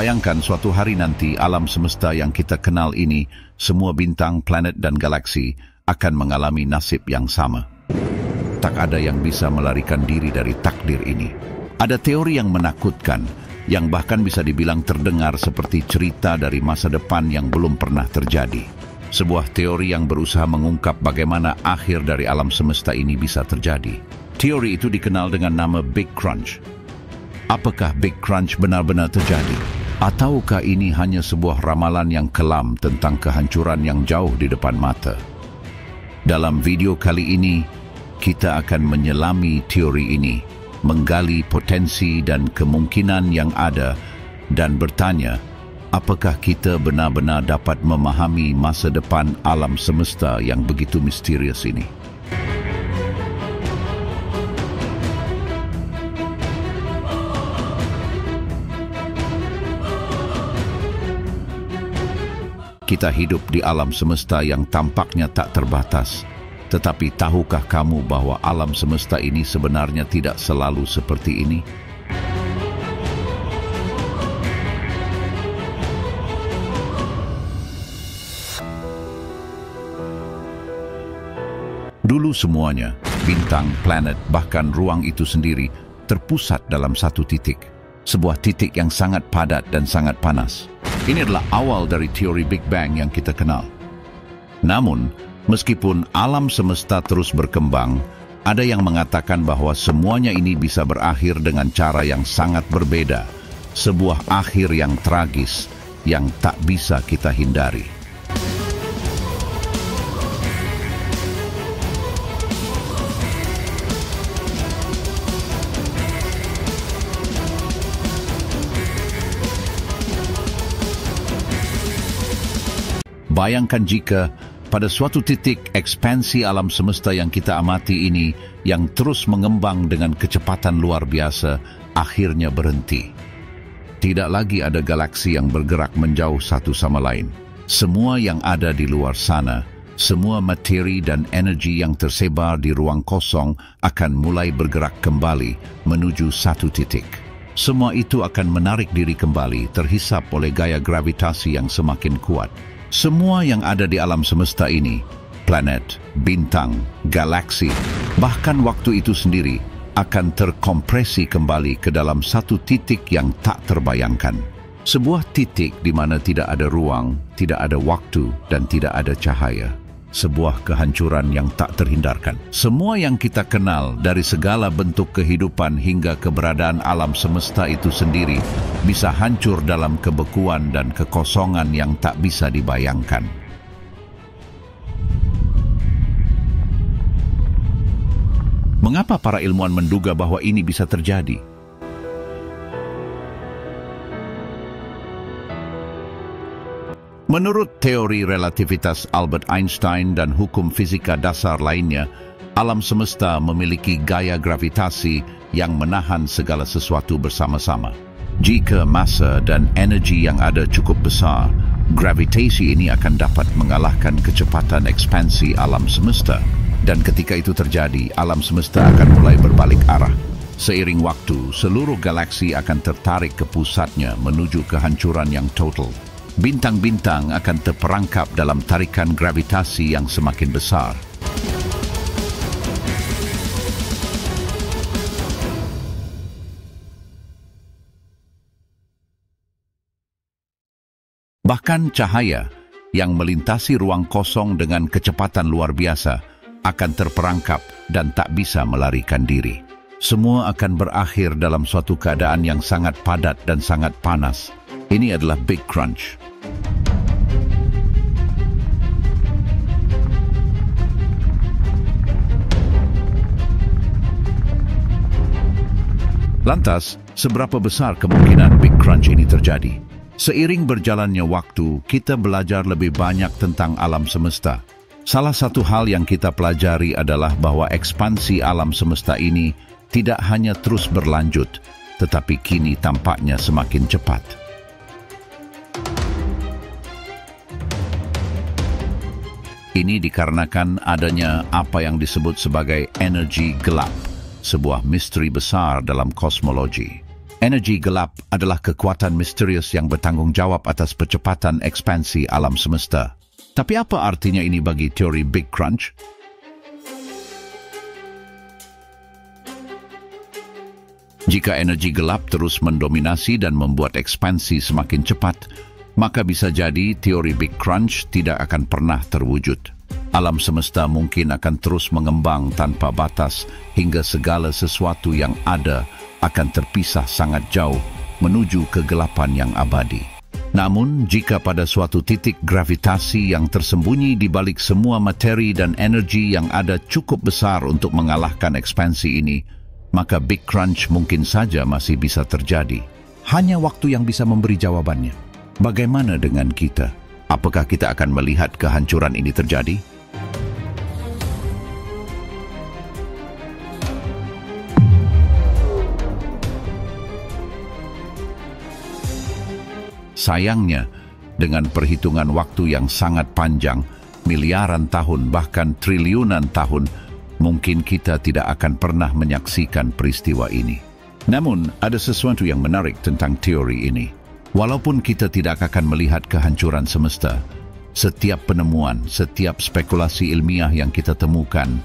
Bayangkan suatu hari nanti alam semesta yang kita kenal ini, semua bintang, planet dan galaksi akan mengalami nasib yang sama. Tak ada yang bisa melarikan diri dari takdir ini. Ada teori yang menakutkan, yang bahkan bisa dibilang terdengar seperti cerita dari masa depan yang belum pernah terjadi. Sebuah teori yang berusaha mengungkap bagaimana akhir dari alam semesta ini bisa terjadi. Teori itu dikenal dengan nama Big Crunch. Apakah Big Crunch benar-benar terjadi? Ataukah ini hanya sebuah ramalan yang kelam tentang kehancuran yang jauh di depan mata? Dalam video kali ini, kita akan menyelami teori ini, menggali potensi dan kemungkinan yang ada, dan bertanya, apakah kita benar-benar dapat memahami masa depan alam semesta yang begitu misterius ini? Kita hidup di alam semesta yang tampaknya tak terbatas. Tetapi tahukah kamu bahwa alam semesta ini sebenarnya tidak selalu seperti ini? Dulu semuanya, bintang, planet, bahkan ruang itu sendiri, terpusat dalam satu titik. Sebuah titik yang sangat padat dan sangat panas. Ini adalah awal dari teori Big Bang yang kita kenal. Namun, meskipun alam semesta terus berkembang, ada yang mengatakan bahwa semuanya ini bisa berakhir dengan cara yang sangat berbeda. Sebuah akhir yang tragis, yang tak bisa kita hindari. Bayangkan jika pada suatu titik ekspansi alam semesta yang kita amati ini, yang terus mengembang dengan kecepatan luar biasa, akhirnya berhenti. Tidak lagi ada galaksi yang bergerak menjauh satu sama lain. Semua yang ada di luar sana, semua materi dan energi yang tersebar di ruang kosong akan mulai bergerak kembali menuju satu titik. Semua itu akan menarik diri kembali, terhisap oleh gaya gravitasi yang semakin kuat. Semua yang ada di alam semesta ini, planet, bintang, galaksi, bahkan waktu itu sendiri, akan terkompresi kembali ke dalam satu titik yang tak terbayangkan. Sebuah titik di mana tidak ada ruang, tidak ada waktu, dan tidak ada cahaya. Sebuah kehancuran yang tak terhindarkan. Semua yang kita kenal dari segala bentuk kehidupan hingga keberadaan alam semesta itu sendiri bisa hancur dalam kebekuan dan kekosongan yang tak bisa dibayangkan. Mengapa para ilmuwan menduga bahwa ini bisa terjadi? Menurut teori relativitas Albert Einstein dan hukum fisika dasar lainnya, alam semesta memiliki gaya gravitasi yang menahan segala sesuatu bersama-sama. Jika massa dan energi yang ada cukup besar, gravitasi ini akan dapat mengalahkan kecepatan ekspansi alam semesta. Dan ketika itu terjadi, alam semesta akan mulai berbalik arah. Seiring waktu, seluruh galaksi akan tertarik ke pusatnya menuju kehancuran yang total. Bintang-bintang akan terperangkap dalam tarikan gravitasi yang semakin besar. Bahkan cahaya yang melintasi ruang kosong dengan kecepatan luar biasa akan terperangkap dan tak bisa melarikan diri. Semua akan berakhir dalam suatu keadaan yang sangat padat dan sangat panas. Ini adalah Big Crunch. Lantas, seberapa besar kemungkinan Big Crunch ini terjadi? Seiring berjalannya waktu, kita belajar lebih banyak tentang alam semesta. Salah satu hal yang kita pelajari adalah bahwa ekspansi alam semesta ini tidak hanya terus berlanjut, tetapi kini tampaknya semakin cepat. Ini dikarenakan adanya apa yang disebut sebagai energi gelap, sebuah misteri besar dalam kosmologi. Energi gelap adalah kekuatan misterius yang bertanggung jawab atas percepatan ekspansi alam semesta. Tapi apa artinya ini bagi teori Big Crunch? Jika energi gelap terus mendominasi dan membuat ekspansi semakin cepat, maka bisa jadi teori Big Crunch tidak akan pernah terwujud. Alam semesta mungkin akan terus mengembang tanpa batas hingga segala sesuatu yang ada akan terpisah sangat jauh menuju kegelapan yang abadi. Namun, jika pada suatu titik gravitasi yang tersembunyi di balik semua materi dan energi yang ada cukup besar untuk mengalahkan ekspansi ini, maka Big Crunch mungkin saja masih bisa terjadi. Hanya waktu yang bisa memberi jawabannya. Bagaimana dengan kita? Apakah kita akan melihat kehancuran ini terjadi? Sayangnya, dengan perhitungan waktu yang sangat panjang, miliaran tahun bahkan triliunan tahun, mungkin kita tidak akan pernah menyaksikan peristiwa ini. Namun, ada sesuatu yang menarik tentang teori ini. Walaupun kita tidak akan melihat kehancuran semesta, setiap penemuan, setiap spekulasi ilmiah yang kita temukan,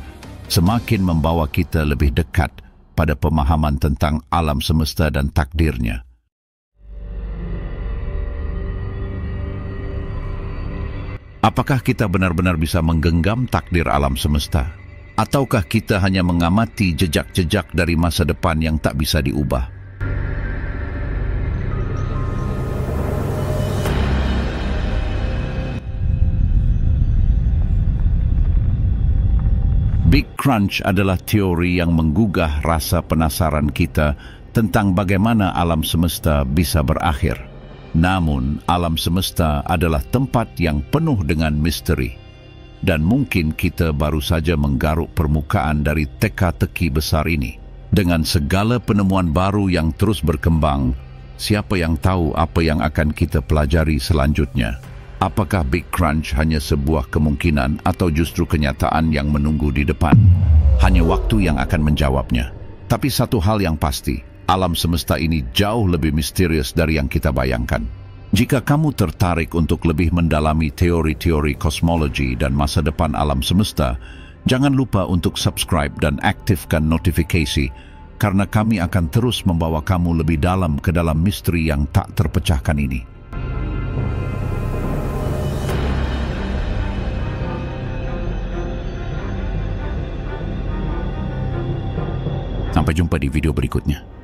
semakin membawa kita lebih dekat pada pemahaman tentang alam semesta dan takdirnya. Apakah kita benar-benar bisa menggenggam takdir alam semesta? Ataukah kita hanya mengamati jejak-jejak dari masa depan yang tak bisa diubah? Big Crunch adalah teori yang menggugah rasa penasaran kita tentang bagaimana alam semesta bisa berakhir. Namun, alam semesta adalah tempat yang penuh dengan misteri. Dan mungkin kita baru saja menggaruk permukaan dari teka-teki besar ini. Dengan segala penemuan baru yang terus berkembang, siapa yang tahu apa yang akan kita pelajari selanjutnya? Apakah Big Crunch hanya sebuah kemungkinan atau justru kenyataan yang menunggu di depan? Hanya waktu yang akan menjawabnya. Tapi satu hal yang pasti, alam semesta ini jauh lebih misterius dari yang kita bayangkan. Jika kamu tertarik untuk lebih mendalami teori-teori kosmologi dan masa depan alam semesta, jangan lupa untuk subscribe dan aktifkan notifikasi, karena kami akan terus membawa kamu lebih dalam ke dalam misteri yang tak terpecahkan ini. Sampai jumpa di video berikutnya.